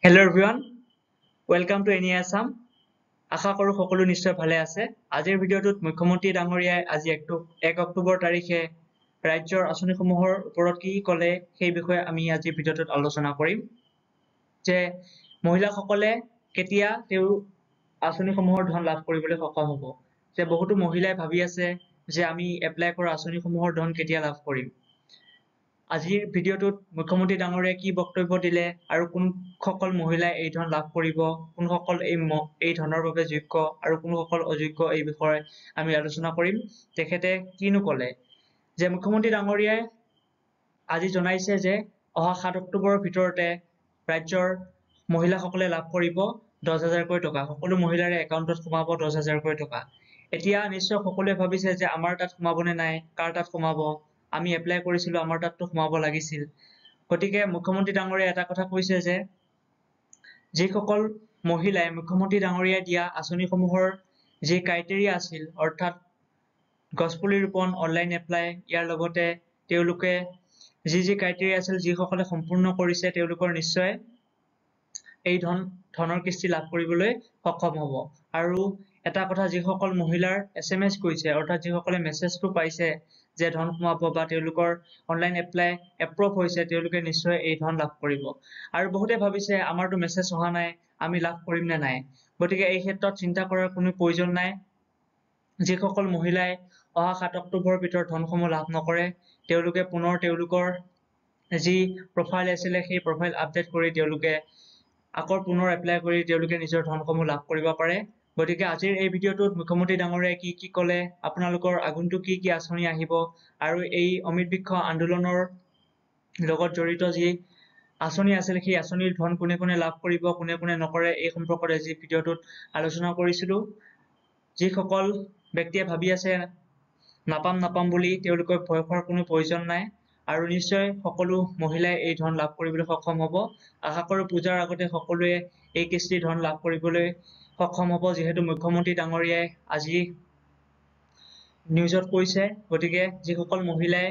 Hello everyone, welcome to NE Assam. আশা কৰো সকলো নিশ্চয় ভালে আছে। আজিৰ ভিডিঅ'টোত মুখ্যমন্ত্ৰী ডাঙৰীয়াই আজি 1 অক্টোবৰ তাৰিখে ৰাজ্যৰ আঁচনিসমূহৰ ওপৰত কি ক'লে সেই বিষয়ে আমি আজিৰ ভিডিঅ'টোত আলোচনা কৰিম। যে মহিলাসকলে কেতিয়া তেওঁ আঁচনিসমূহৰ ধন লাভ কৰিবলৈ সক্ষম হ'ব। যে বহুতো মহিলাই ভাবি আছে যে আমি এপ্লাই কৰা আঁচনিসমূহৰ ধন কেতিয়া লাভ কৰিম। আজিৰ ভিডিঅ'টোত মুখ্যমন্ত্ৰী ডাঙৰীয়াই কি বক্তব্য দিলে আৰু কোনসকল মহিলাই এই ধন লাভ কৰিব, কোনসকল এই ধনৰ বাবে যোগ্য আৰু কোনসকল অযোগ্য এই বিষয়ে আমি আলোচনা কৰিম। তেখেতে কিনো ক'লে যে মুখ্যমন্ত্ৰী ডাঙৰীয়াই আজি জনাইছে যে অহা 7 অক্টোবৰৰ ভিতৰতে ৰাজ্যৰ মহিলাসকলে লাভ কৰিব 10,000কৈ টকা। সকলো মহিলাৰে একাউণ্টত সোমাব 10,000কৈ টকা। এতিয়া নিশ্চয় সকলোৱে ভাবিছে যে আমাৰ তাত সোমাবনে নাই, কাৰ তাত সোমাব, আমি এপ্লাই কৰিছিলো আমাৰ তাততো সোমাব লাগিছিল। গতিকে মুখ্যমন্ত্ৰী ডাঙৰীয়াই এটা কথা কৈছে যে যিসকল মহিলাই মুখ্যমন্ত্ৰী ডাঙৰীয়াই দিয়া আঁচনিসমূহৰ যি ক্ৰাইটেৰিয়া আছিল, অৰ্থাৎ গছপুলি ৰোপণ, অনলাইন এপ্লাই, ইয়াৰ লগতে তেওঁলোকে যি ক্ৰাইটেৰিয়া আছিল যিসকলে সম্পূৰ্ণ কৰিছে তেওঁলোকৰ নিশ্চয় এই ধনৰ কিস্তি লাভ কৰিবলৈ সক্ষম হ'ব। আৰু এটা কথা, যিসকল মহিলাৰ SMS কৰিছে, অৰ্থাৎ যিসকলে মেছেজটো পাইছে যে ধন সোমাব বা তেওঁলোকৰ অনলাইন এপ্লাই এপ্ৰুভ হৈছে, তেওঁলোকে নিশ্চয় এই ধন লাভ কৰিব। আৰু বহুতে ভাবিছে আমাৰতো মেছেজ অহা নাই, আমি লাভ কৰিম নে নাই। গতিকে এই ক্ষেত্ৰত চিন্তা কৰাৰ কোনো প্ৰয়োজন নাই। যিসকল মহিলাই অহা 7 অক্টোবৰৰ ভিতৰত ধনসমূহ লাভ নকৰে, তেওঁলোকে পুনৰ তেওঁলোকৰ যি প্ৰফাইল আছিলে সেই প্ৰফাইল আপডেট কৰি তেওঁলোকে আকৌ পুনৰ এপ্লাই কৰি তেওঁলোকে নিজৰ ধনসমূহ লাভ কৰিব পাৰে। গতিকে আজিৰ এই ভিডিঅ'টোত মুখ্যমন্ত্ৰী ডাঙৰীয়াই কি ক'লে, আপোনালোকৰ আগন্তুক কি আঁচনি আহিব আৰু এই অমৃত বৃক্ষ আন্দোলনৰ লগত জড়িত যি আঁচনি আছিল সেই আঁচনিৰ ধন কোনে কোনে লাভ কৰিব, কোনে কোনে নকৰে, এই সম্পৰ্কত আজি ভিডিঅ'টোত আলোচনা কৰিছিলো। যিসকল ব্যক্তিয়ে ভাবি আছে নাপাম বুলি, তেওঁলোকৰ ভয় খোৱাৰ কোনো প্ৰয়োজন নাই আৰু নিশ্চয় সকলো মহিলাই এই ধন লাভ কৰিবলৈ সক্ষম হ'ব। আশা কৰো পূজাৰ আগতে সকলোৱে এই কিস্তিৰ ধন লাভ কৰিবলৈ সক্ষম হ'ব, যিহেতু মুখ্যমন্ত্ৰী ডাঙৰীয়াই আজি নিউজত কৈছে। গতিকে যিসকল মহিলাই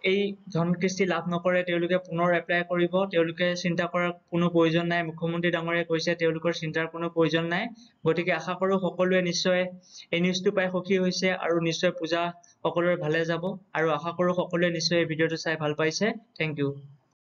এই ধন কিস্তি লাভ নকৰে তেওঁলোকে পুনৰ এপ্লাই কৰিব, তেওঁলোকে চিন্তা কৰাৰ কোনো প্ৰয়োজন নাই। মুখ্যমন্ত্ৰী ডাঙৰীয়াই কৈছে তেওঁলোকৰ চিন্তাৰ কোনো প্ৰয়োজন নাই। গতিকে আশা কৰো সকলোৱে নিশ্চয় এই নিউজটো পাই সুখী হৈছে আৰু নিশ্চয় পূজা সকলোৰে ভালে যাব আৰু আশা কৰো সকলোৱে নিশ্চয় এই ভিডিঅ'টো চাই ভাল পাইছে। Thank U.